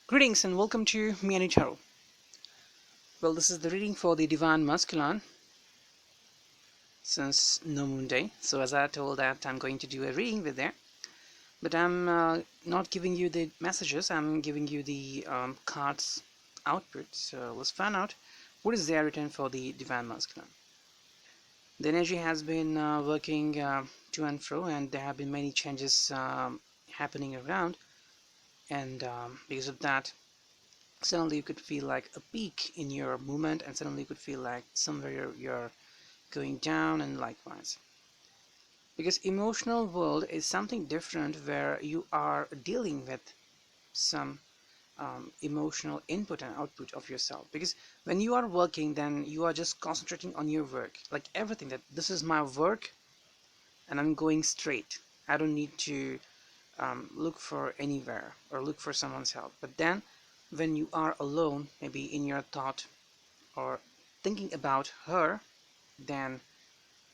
Greetings and welcome to Miani Tarot. Well, this is the reading for the Divine Masculine since no moon day. So as I told that I'm going to do a reading with there, but I'm not giving you the messages. I'm giving you the cards output. So let's find out what is there written for the Divine Masculine. The energy has been working to and fro, and there have been many changes happening around, and because of that, suddenly you could feel like a peak in your movement, and suddenly you could feel like somewhere you're going down, and likewise, because emotional world is something different where you are dealing with some emotional input and output of yourself. Because when you are working, then you are just concentrating on your work, like everything, that this is my work and I'm going straight. I don't need to look for anywhere or look for someone's help. But then when you are alone, maybe in your thought or thinking about her, then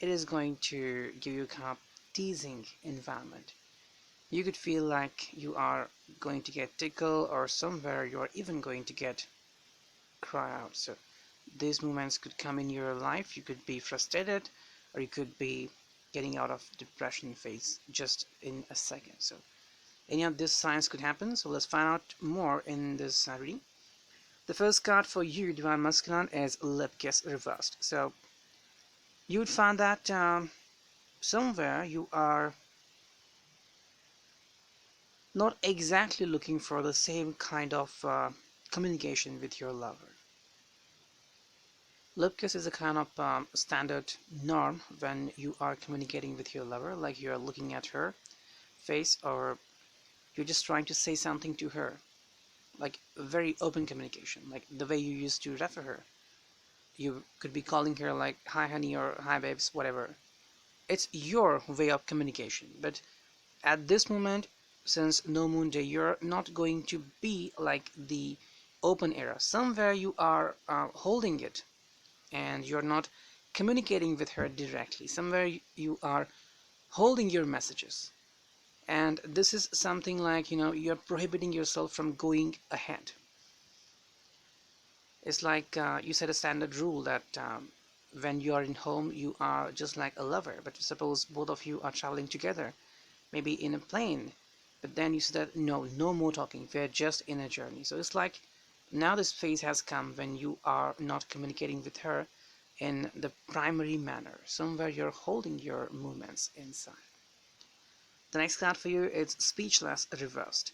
it is going to give you a kind of teasing environment. You could feel like you are going to get tickled, or somewhere you're even going to get cry out. So these moments could come in your life. You could be frustrated, or you could be getting out of depression phase just in a second. So any of these signs could happen. So let's find out more in this reading. The first card for you, Divine Masculine, is Lip Kiss reversed. So you would find that somewhere you are not exactly looking for the same kind of communication with your lover. Lip kiss is a kind of standard norm when you are communicating with your lover, like you're looking at her face, or you're just trying to say something to her, like very open communication, like the way you used to refer her. You could be calling her like hi honey or hi babes, whatever. It's your way of communication. But at this moment, since no moon day, you're not going to be like the open era. Somewhere you are holding it, and you're not communicating with her directly. Somewhere you are holding your messages, and this is something like, you're prohibiting yourself from going ahead. It's like you set a standard rule that when you are in home, you are just like a lover. But suppose both of you are traveling together, maybe in a plane, but then you said that no more talking, we're just in a journey. So it's like now this phase has come when you are not communicating with her in the primary manner. Somewhere you're holding your movements inside. The next card for you is Speechless reversed.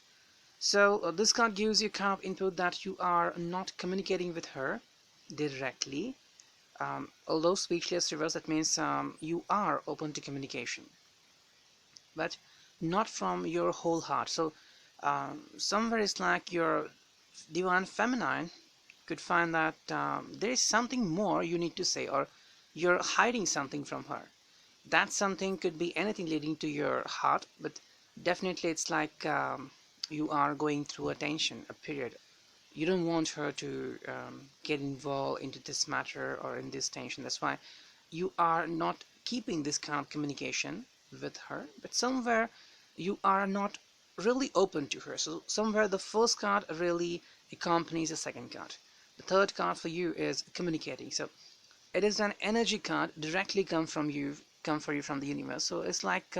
So this card gives you kind of input that you are not communicating with her directly. Although speechless reverse, that means you are open to communication, but not from your whole heart. So somewhere it's like your divine feminine could find that there is something more you need to say, or you're hiding something from her. That something could be anything leading to your heart, but definitely it's like you are going through a tension, a period. You don't want her to get involved into this matter or in this tension. That's why you are not keeping this kind of communication with her, but somewhere you are not really open to her. So somewhere the first card really accompanies the second card. The third card for you is communicating. So it is an energy card directly come for you from the universe. So it's like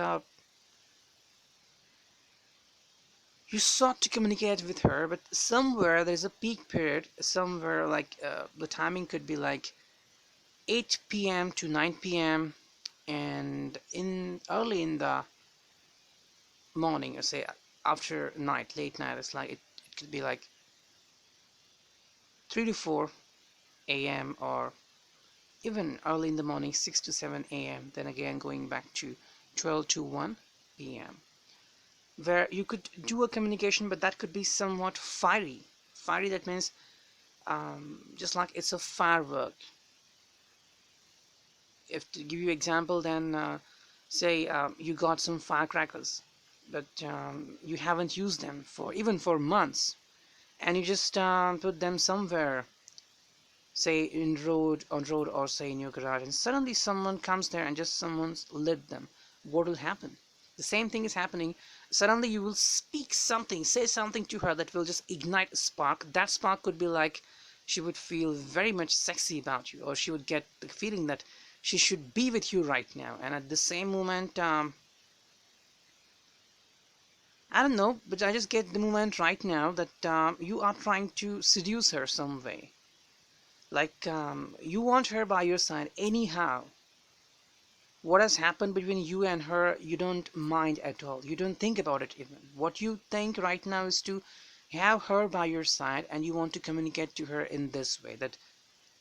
you sought to communicate with her, but somewhere there's a peak period. Somewhere like the timing could be like 8 p.m. to 9 p.m. and in early in the morning, or say after night, late night. It's like it could be like 3 to 4 a.m. or even early in the morning, 6 to 7 a.m. Then again going back to 12 to 1 p.m. where you could do a communication, but that could be somewhat fiery. Fiery, that means just like it's a firework. If to give you example, then say you got some firecrackers, but you haven't used them for even for months, and you just put them somewhere, say on road, or say in your garage, and suddenly someone comes there and just someone's lit them. What will happen? The same thing is happening. Suddenly you will speak something, say something to her that will just ignite a spark. That spark could be like she would feel very much sexy about you, or she would get the feeling that she should be with you right now. And at the same moment, I don't know, but I just get the moment right now that you are trying to seduce her some way. Like, you want her by your side anyhow. What has happened between you and her, you don't mind at all. You don't think about it even. What you think right now is to have her by your side, and you want to communicate to her in this way that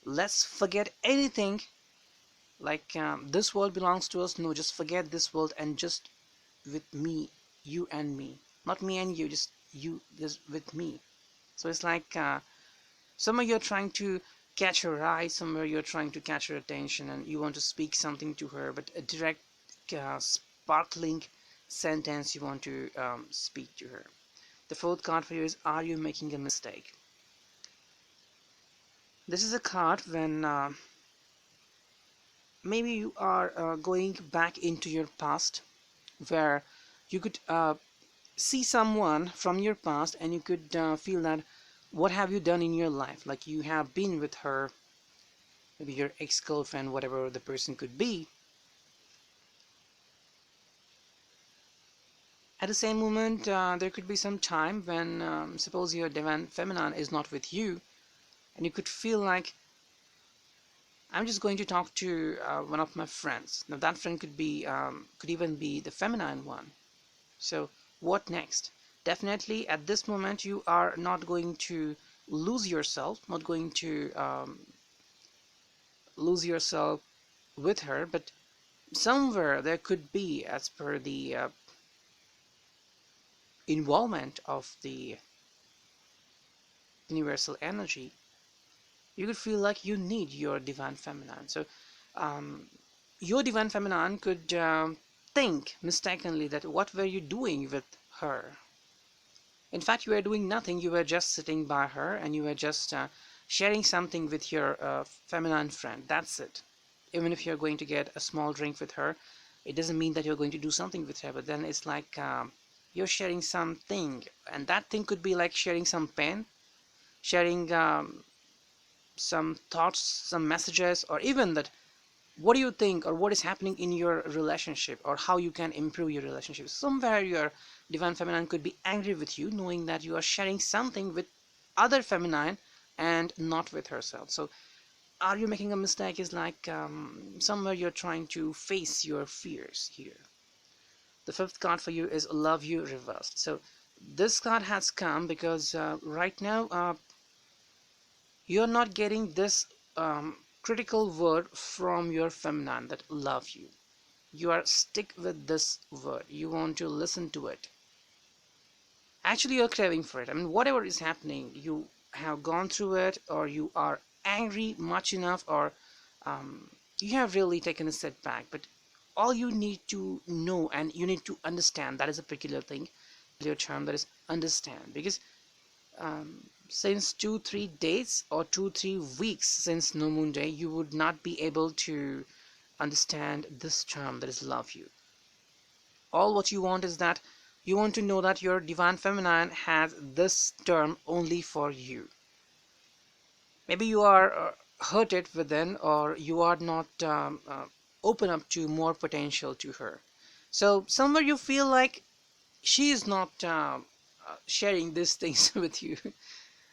let's forget anything. Like, this world belongs to us. No, just forget this world and just with me, you and me. Not me and you, just you, just with me. So it's like, somewhere you're trying to catch her eye, somewhere you're trying to catch her attention, and you want to speak something to her, but a direct, sparkling sentence you want to speak to her. The fourth card for you is, are you making a mistake? This is a card when maybe you are going back into your past, where you could see someone from your past, and you could feel that what have you done in your life, like you have been with her, maybe your ex-girlfriend, whatever the person could be. At the same moment, there could be some time when, suppose your divine feminine is not with you, and you could feel like, I'm just going to talk to one of my friends. Now that friend could even be the feminine one. So what next? Definitely at this moment you are not going to lose yourself, not going to lose yourself with her, but somewhere there could be, as per the involvement of the universal energy, you could feel like you need your divine feminine. So um, your divine feminine could think mistakenly that what were you doing with her? In fact, you were doing nothing. You were just sitting by her, and you were just sharing something with your feminine friend. That's it. Even if you're going to get a small drink with her, it doesn't mean that you're going to do something with her. But then it's like, you're sharing something, and that thing could be like sharing some pen, sharing some thoughts, some messages, or even that what do you think or what is happening in your relationship, or how you can improve your relationship. Somewhere your divine feminine could be angry with you, knowing that you are sharing something with other feminine and not with herself. So are you making a mistake is like, somewhere you're trying to face your fears here. The fifth card for you is love you reversed. So this card has come because right now you're not getting this critical word from your feminine that love you. You are stick with this word. You want to listen to it. Actually, you're craving for it. I mean, whatever is happening, you have gone through it, or you are angry much enough, or you have really taken a setback. But all you need to know and you need to understand, that is a peculiar thing, your charm, that is understand. Because since 2-3 days or 2-3 weeks since no moon day, you would not be able to understand this charm that is love you. All what you want is that you want to know that your divine feminine has this term only for you. Maybe you are hurted within, or you are not open up to more potential to her. So somewhere you feel like she is not sharing these things with you.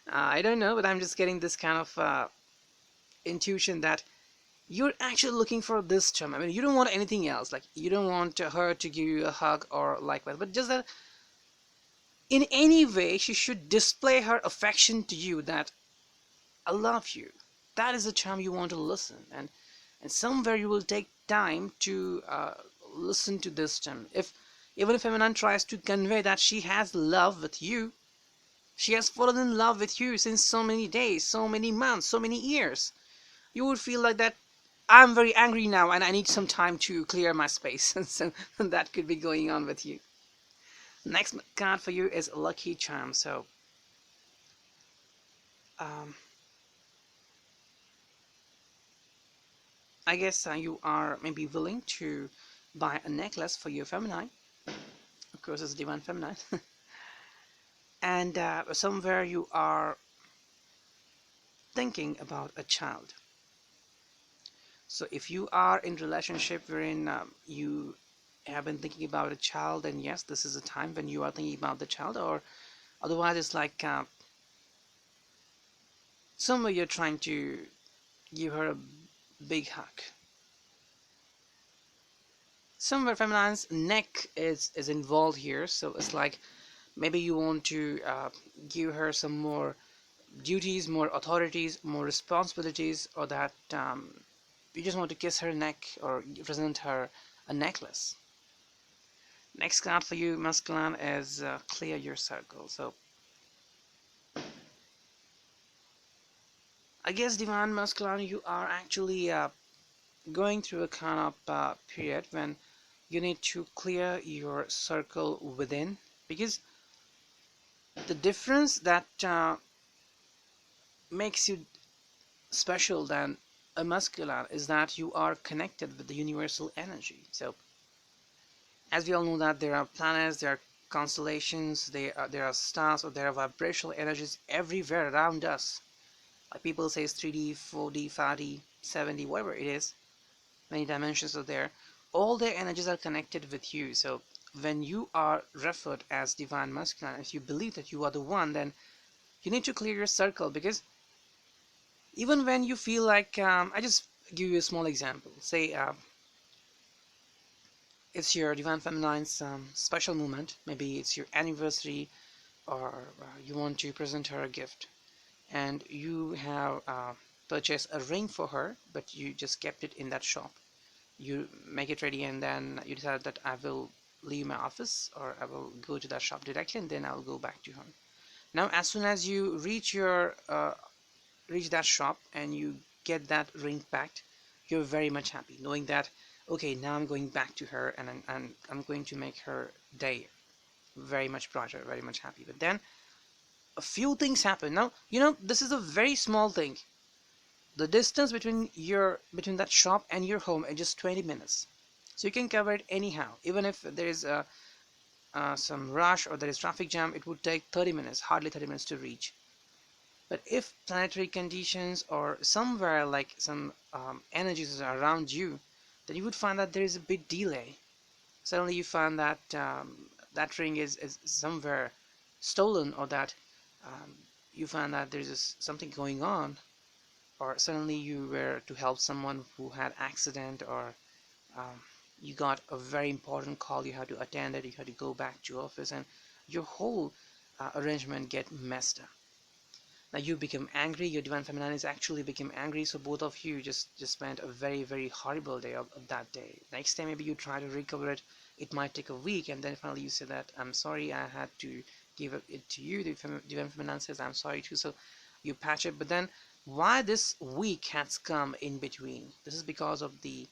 I don't know, but I'm just getting this kind of intuition that you're actually looking for this term. I mean, you don't want anything else. Like, you don't want her to give you a hug or likewise, but just that in any way she should display her affection to you, that I love you. That is the charm you want to listen, and somewhere you will take time to listen to this term. If even if feminine tries to convey that she has love with you, she has fallen in love with you since so many days, so many months, so many years, you would feel like that I'm very angry now and I need some time to clear my space. So that could be going on with you. Next card for you is Lucky Charm. So um, I guess you are maybe willing to buy a necklace for your feminine. course it's divine feminine. And somewhere you are thinking about a child. So if you are in relationship wherein you have been thinking about a child, then yes, this is a time when you are thinking about the child. Or otherwise it's like somewhere you're trying to give her a big hug. Somewhere feminine's neck is involved here, so it's like maybe you want to give her some more duties, more authorities, more responsibilities, or that you just want to kiss her neck or present her a necklace. Next card for you, masculine, is clear your circle. So I guess divine masculine, you are actually going through a kind of period when you need to clear your circle within, because the difference that makes you special than a masculine is that you are connected with the universal energy. So as we all know that there are planets, there are constellations, there are stars, or there are vibrational energies everywhere around us. Like people say it's 3D, 4D, 5D, 7D, whatever it is, many dimensions are there. All their energies are connected with you. So when you are referred as divine masculine, if you believe that you are the one, then you need to clear your circle, because even when you feel like, I just give you a small example. Say it's your divine feminine's special moment. Maybe it's your anniversary, or you want to present her a gift, and you have purchased a ring for her, but you just kept it in that shop. You make it ready, and then you decide that I will leave my office, or I will go to that shop directly, and then I'll go back to her. Now as soon as you reach that shop and you get that ring packed, you're very much happy knowing that, okay, now I'm going back to her, and I'm going to make her day very much brighter, very much happy. But then a few things happen. Now, this is a very small thing. The distance between that shop and your home is just 20 minutes. So you can cover it anyhow. Even if there is some rush or there is traffic jam, it would take 30 minutes, hardly 30 minutes to reach. But if planetary conditions or somewhere like some energies are around you, then you would find that there is a bit delay. Suddenly you find that that ring is somewhere stolen, or that um, you find that there's something going on, or suddenly you were to help someone who had accident, or um, you got a very important call, you had to attend it, you had to go back to office, and your whole arrangement get messed up. Now you become angry, your divine feminine is actually became angry, so both of you just spent a very, very horrible day of that day. Next time maybe you try to recover it, it might take a week, and then finally you say that, I'm sorry, I had to give it to you. The divine feminine says, I'm sorry too, so you patch it. But then why this week has come in between? This is because of the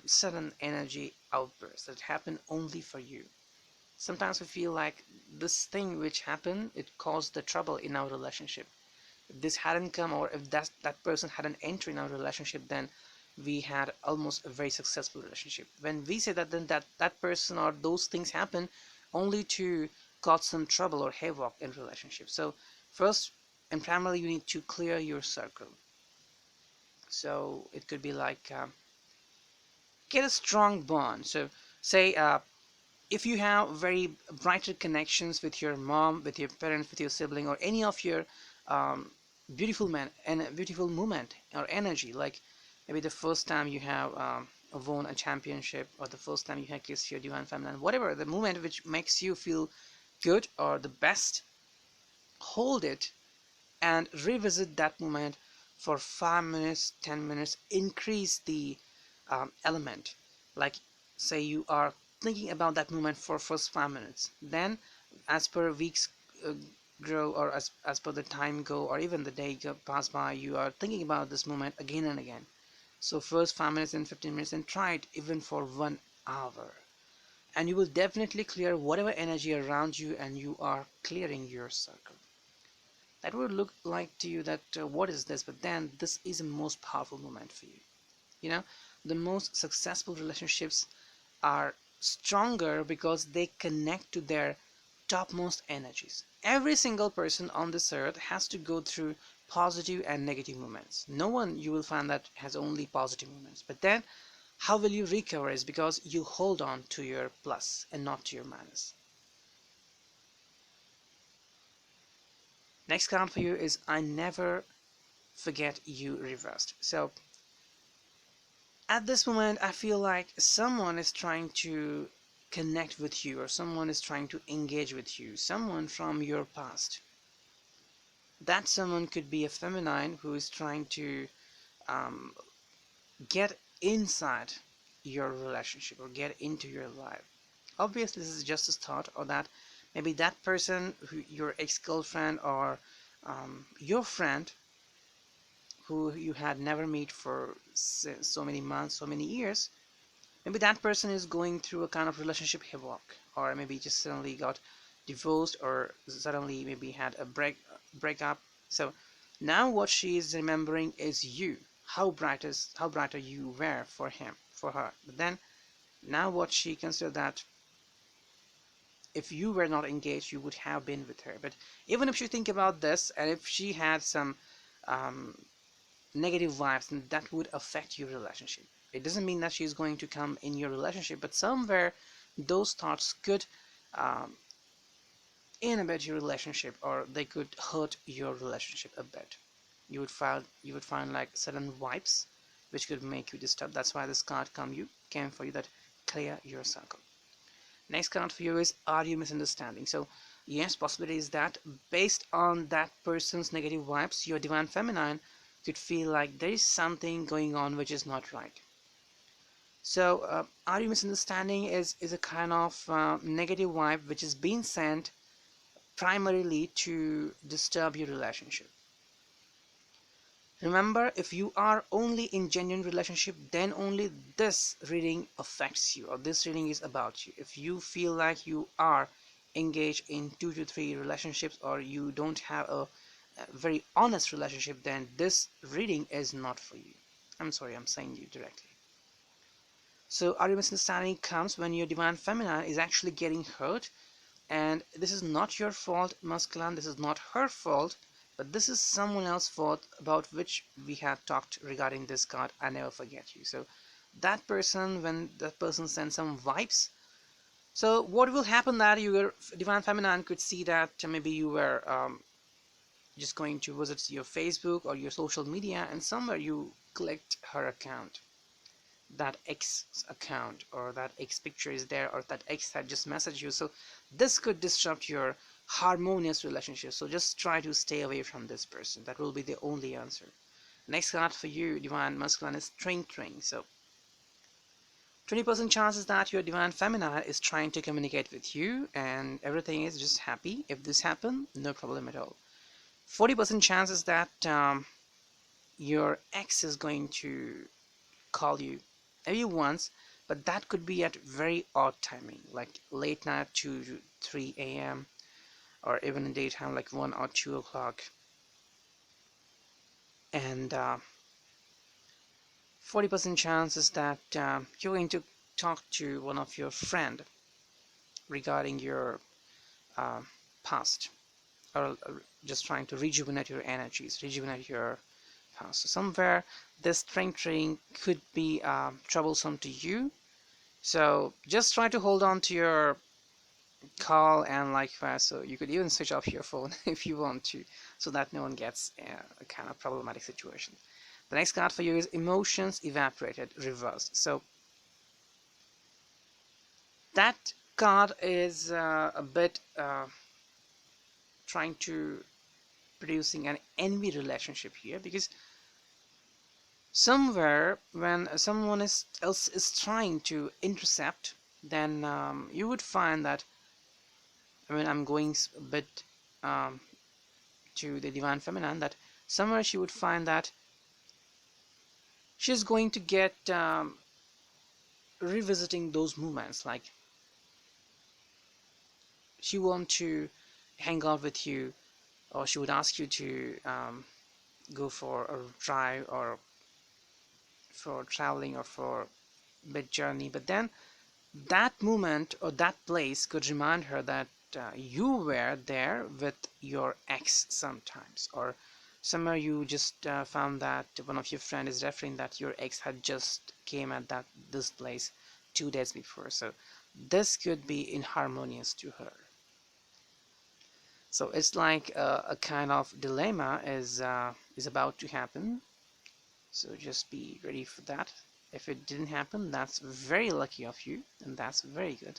sudden energy outbursts that happen only for you. Sometimes we feel like this thing which happened, it caused the trouble in our relationship. If this hadn't come, or if that person hadn't entered in our relationship, then we had almost a very successful relationship. When we say that, then that person or those things happen only to cause some trouble or havoc in relationship. So first and primarily, you need to clear your circle. So it could be like get a strong bond. So say if you have very brighter connections with your mom, with your parents, with your sibling, or any of your um, beautiful man and a beautiful moment or energy, like maybe the first time you have won a championship, or the first time you have kissed your divine feminine, whatever the moment which makes you feel good or the best, hold it and revisit that moment for 5 minutes, 10 minutes, increase the element. Like, say you are thinking about that moment for first 5 minutes, then as per weeks grow, or as per the time go, or even the day pass by, you are thinking about this moment again and again. So first 5 minutes and 15 minutes, and try it even for 1 hour, and you will definitely clear whatever energy around you, and you are clearing your circle. That would look like to you that what is this, but then this is the most powerful moment for you. The most successful relationships are stronger because they connect to their topmost energies. Every single person on this earth has to go through positive and negative moments. No one you will find that has only positive moments. But then how will you recover is because you hold on to your plus and not to your minus. Next card for you is I never forget you reversed. So at this moment, I feel like someone is trying to connect with you, or someone is trying to engage with you, someone from your past. That someone could be a feminine who is trying to um, get inside your relationship or get into your life. Obviously, this is just a thought, or that maybe that person, who, your ex-girlfriend or your friend who you had never met for so many months, so many years, maybe that person is going through a kind of relationship havoc, or maybe just suddenly got divorced, or suddenly maybe had a breakup. So now what she is remembering is you, how brighter you were for him, for her. But then now what she considered that if you were not engaged, you would have been with her. But even if you think about this, and if she had some um, negative vibes, then that would affect your relationship. It doesn't mean that she's going to come in your relationship, but somewhere those thoughts could um, inhibit your relationship, or they could hurt your relationship a bit. You would find like sudden vibes which could make you disturb. That's why this card came for you, that clear your circle. Next card for you is are you misunderstanding? So yes, possibility is that based on that person's negative vibes, your divine feminine could feel like there is something going on which is not right. So are you misunderstanding is a kind of negative vibe which is being sent primarily to disturb your relationship. Remember, if you are only in genuine relationship, then only this reading affects you, or this reading is about you. If you feel like you are engaged in 2 to 3 relationships, or you don't have a very honest relationship, then this reading is not for you. I'm sorry, I'm saying you directly. So are you misunderstanding comes when your divine feminine is actually getting hurt, and this is not your fault, masculine, this is not her fault, but this is someone else's fault, about which we have talked regarding this card, I never forget you. So that person, when that person sends some vibes, so what will happen that your divine feminine could see that maybe you were just going to visit your Facebook or your social media, and somewhere you clicked her account, that X account, or that X picture is there, or that X had just messaged you. So this could disrupt your harmonious relationship. So just try to stay away from this person. That will be the only answer. Next card for you, divine masculine, is Strt. So 20% chances that your divine feminine is trying to communicate with you, and everything is just happy. If this happen, no problem at all. 40% chances that your ex is going to call you maybe once, but that could be at very odd timing, like late night 2 to 3 a.m., or even in daytime like 1 or 2 o'clock. And 40% chance is that you're going to talk to one of your friend regarding your uh, past, or just trying to rejuvenate your energies, rejuvenate your past. So somewhere this strength training could be troublesome to you. So just try to hold on to your call and like that. So you could even switch off your phone if you want to, so that no one gets a kind of problematic situation. The next card for you is emotions evaporated reversed. So that card is a bit trying to producing an envy relationship here, because somewhere when someone else is trying to intercept, then you would find that, I mean, I'm going a bit um, to the divine feminine, that somewhere she would find that she's going to get revisiting those moments, like she want to hang out with you, or she would ask you to go for a drive, or for traveling, or for a bit journey. But then that moment or that place could remind her that you were there with your ex sometimes, or somewhere you just found that one of your friend is referring that your ex had just came at this place 2 days before. So this could be inharmonious to her. So it's like a kind of dilemma is about to happen. So just be ready for that. If it didn't happen, that's very lucky of you, and that's very good.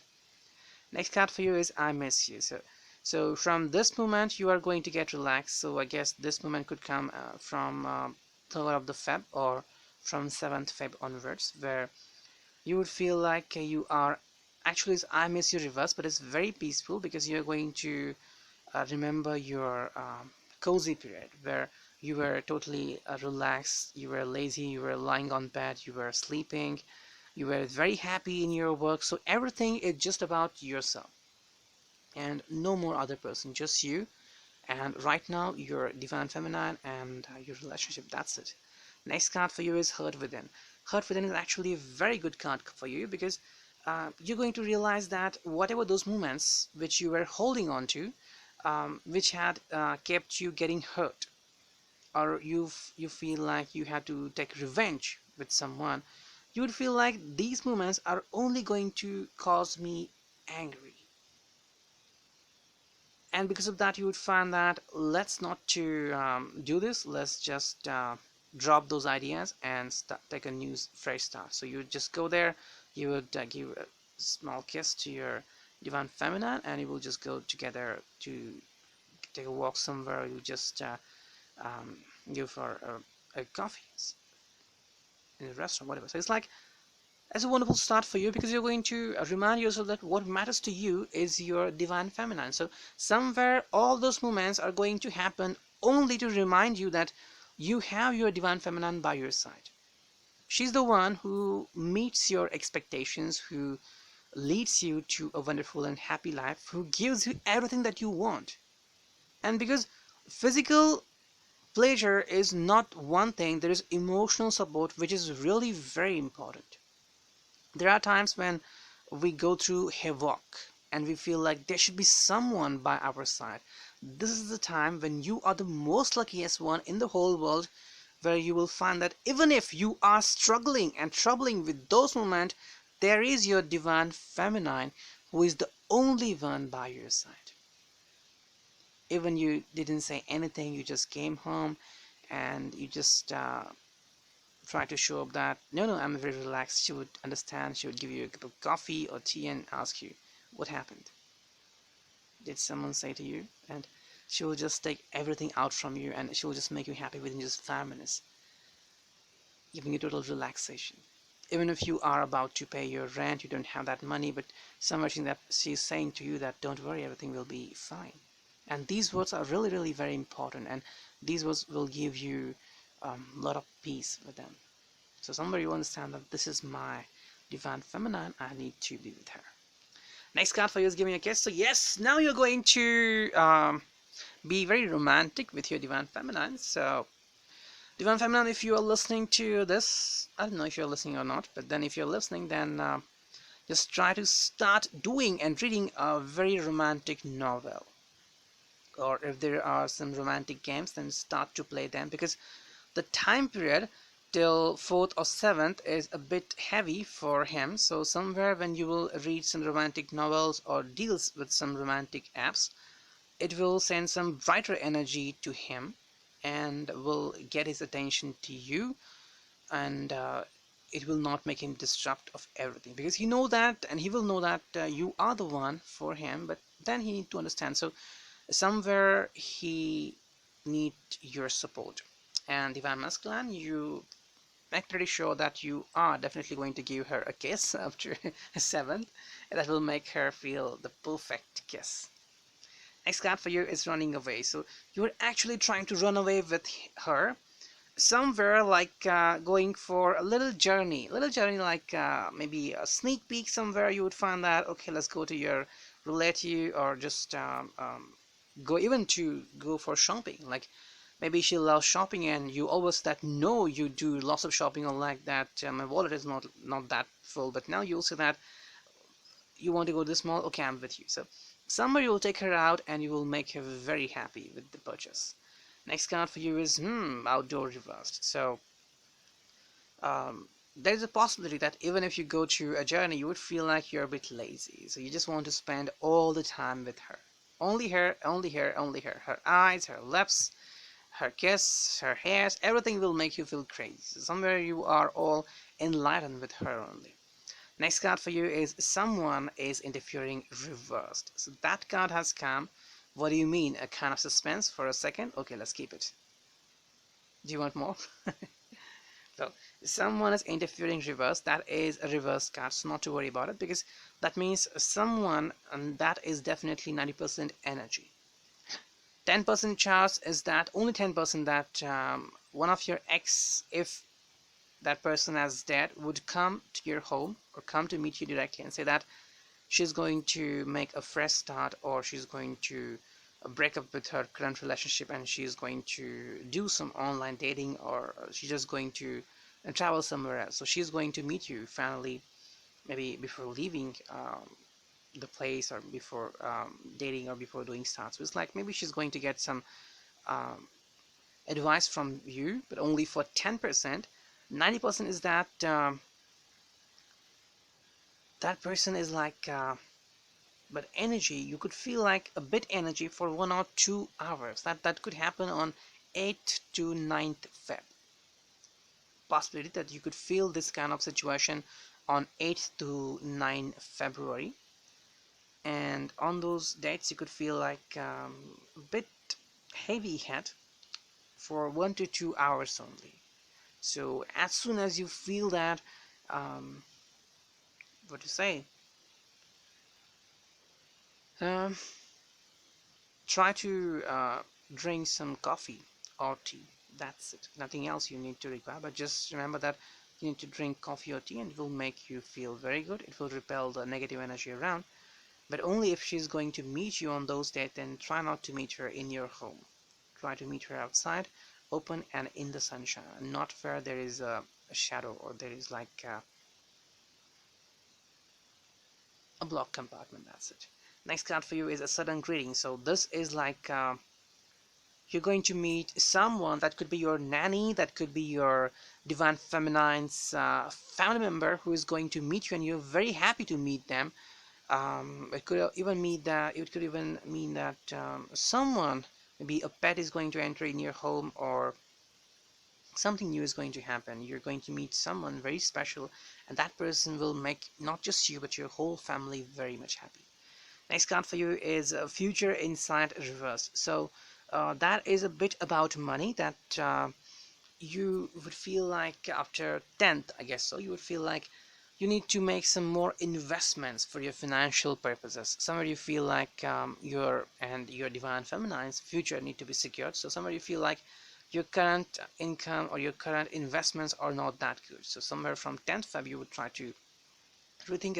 Next card for you is I miss you. So from this moment you are going to get relaxed. So I guess this moment could come from 3rd of the Feb or from 7th Feb onwards, where you would feel like you are actually it's I miss you reverse, but it's very peaceful because you're going to remember your cozy period where you were totally relaxed, you were lazy, you were lying on bed, you were sleeping, you were very happy in your work. So everything is just about yourself and no more other person, just you. And right now you're divine feminine and your relationship, that's it. Next card for you is Hurt Within. Hurt Within is actually a very good card for you because you're going to realize that whatever those moments which you were holding on to, which had kept you getting hurt, or you feel like you had to take revenge with someone, you would feel like these moments are only going to cause me angry. And because of that you would find that let's not to do this, let's just drop those ideas and take a new fresh start. So you would just go there, you would give a small kiss to your divine feminine, and you will just go together to take a walk somewhere. You just um, go for a coffee in a restaurant, whatever. So it's like it's a wonderful start for you because you're going to remind yourself that what matters to you is your divine feminine. So somewhere all those moments are going to happen only to remind you that you have your divine feminine by your side. She's the one who meets your expectations, who leads you to a wonderful and happy life, who gives you everything that you want. And because physical pleasure is not one thing, there is emotional support, which is really very important. There are times when we go through havoc and we feel like there should be someone by our side. This is the time when you are the most luckiest one in the whole world, where you will find that even if you are struggling and troubling with those moments, there is your divine feminine who is the only one by your side. Even you didn't say anything, you just came home and you just try to show up that no, I'm very relaxed. She would understand. She would give you a cup of coffee or tea and ask you what happened. Did someone say to you? And she will just take everything out from you and she will just make you happy within just 5 minutes, giving you total relaxation. Even if you are about to pay your rent, you don't have that money, but somewhere she's saying to you that don't worry, everything will be fine. And these words are really, really very important, and these words will give you a lot of peace with them. So somewhere you understand that this is my divine feminine, I need to be with her. Next card for you is giving a kiss. So yes, now you're going to be very romantic with your divine feminine. So divine feminine, if you are listening to this, I don't know if you're listening or not, but then if you're listening, then just try to start doing and reading a very romantic novel. Or if there are some romantic games, then start to play them, because the time period till 4th or 7th is a bit heavy for him. So somewhere when you will read some romantic novels or deals with some romantic apps, it will send some brighter energy to him and will get his attention to you, and it will not make him disrupt of everything, because he know that, and he will know that you are the one for him, but then he need to understand. So somewhere he need your support. And divine masculine, you make pretty sure that you are definitely going to give her a kiss after 7th. That will make her feel the perfect kiss. Next card for you is running away. So you're actually trying to run away with her somewhere, like going for a little journey, like maybe a sneak peek somewhere. You would find that okay, let's go to your relative, or just go even to go for shopping. Like maybe she loves shopping and you always that no, you do lots of shopping, or like that my wallet is not that full, but now you'll see that you want to go to the mall? Okay, I'm with you. So somewhere you will take her out and you will make her very happy with the purchase. Next card for you is outdoor reversed. So there's a possibility that even if you go to a journey, you would feel like you're a bit lazy. So you just want to spend all the time with her. Only her, only her, only her. Her eyes, her lips, her kiss, her hairs, everything will make you feel crazy. So somewhere you are all enlightened with her only. Next card for you is someone is interfering reversed. So that card has come. What do you mean? A kind of suspense for a second? Okay, let's keep it. Do you want more? So someone is interfering reverse. That is a reverse card, so not to worry about it, because that means someone, and that is definitely 90% energy. 10% chance is that, only 10% that one of your ex, if that person is dead, would come to your home or come to meet you directly and say that she's going to make a fresh start, or she's going to break up with her current relationship and she's going to do some online dating, or she's just going to travel somewhere else. So she's going to meet you finally, maybe before leaving the place, or before dating, or before doing starts. So it's like maybe she's going to get some um, advice from you, but only for 10%. 90% is that that person is like but energy, you could feel like a bit energy for 1 or 2 hours. That could happen on 8th to 9th Feb. Possibility that you could feel this kind of situation on 8th to 9th February, and on those dates you could feel like a bit heavy head for 1 to 2 hours only. So as soon as you feel that, um, what to say, um, try to drink some coffee or tea. That's it. Nothing else you need to require, but just remember that you need to drink coffee or tea, and it will make you feel very good. It will repel the negative energy around, but only if she's going to meet you on those days. Then try not to meet her in your home. Try to meet her outside, open and in the sunshine, not where there is a shadow, or there is like a block compartment. That's it. Next card for you is a sudden greeting. So this is like you're going to meet someone that could be your nanny, that could be your divine feminine's family member, who is going to meet you, and you're very happy to meet them. It could even mean that someone, maybe a pet, is going to enter in your home, or something new is going to happen. You're going to meet someone very special, and that person will make not just you but your whole family very much happy. Next card for you is Future Insight Reverse. So that is a bit about money, that you would feel like after 10th, I guess so, you would feel like you need to make some more investments for your financial purposes. Somewhere you feel like your and your divine feminine's future need to be secured. So somewhere you feel like your current income or your current investments are not that good. So somewhere from 10th Feb you would try to rethink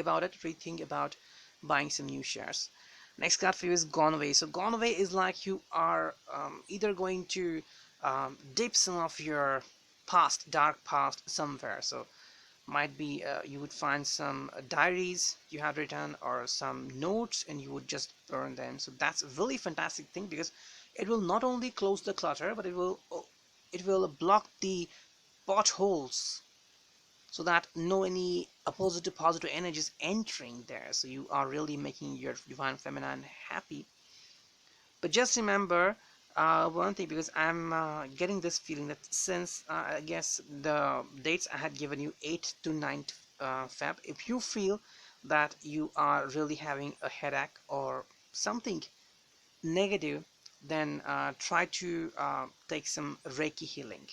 about buying some new shares. Next card for you is Gone Away. So Gone Away is like you are either going to dip some of your past, dark past, somewhere. So might be you would find some diaries you had written, or some notes, and you would just burn them. So that's a really fantastic thing, because it will not only close the clutter, but it will block the potholes, so that no any opposite to positive energies entering there. So you are really making your divine feminine happy. But just remember one thing, because I'm getting this feeling that since I guess the dates I had given you, 8th to 9th Feb, if you feel that you are really having a headache or something negative, then try to take some Reiki healing.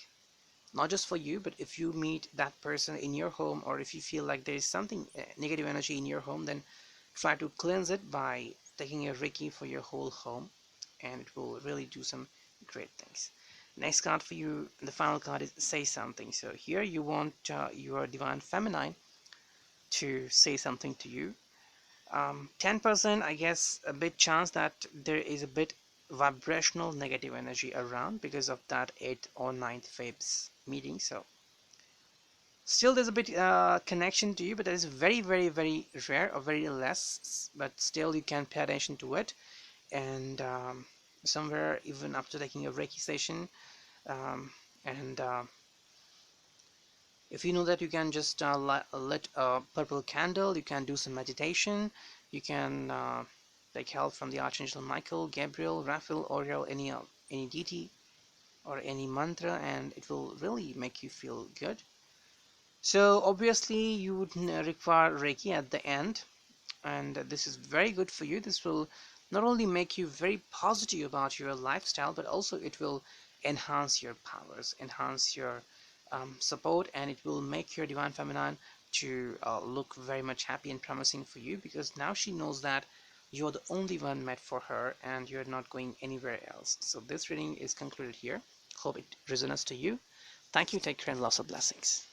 Not just for you, but if you meet that person in your home, or if you feel like there is something negative energy in your home, then try to cleanse it by taking a Reiki for your whole home, and it will really do some great things. Next card for you, the final card, is Say Something. So here you want your divine feminine to say something to you. 10%, I guess, a bit chance that there is a bit vibrational negative energy around because of that 8th or 9th Feb's meeting. So Still, there's a bit connection to you, but that is very, very, very rare or very less. But still, you can pay attention to it, and somewhere even up to taking a Reiki session. And if you know that you can just lit a purple candle, you can do some meditation, you can take help from the Archangel Michael, Gabriel, Raphael, Oriel, any deity or any mantra, and it will really make you feel good. So obviously you would require Reiki at the end, and this is very good for you. This will not only make you very positive about your lifestyle, but also it will enhance your powers, enhance your support, and it will make your divine feminine to look very much happy and promising for you, because now she knows that you're the only one meant for her and you're not going anywhere else. So this reading is concluded here. Hope it resonates to you. Thank you, take care, and lots of blessings.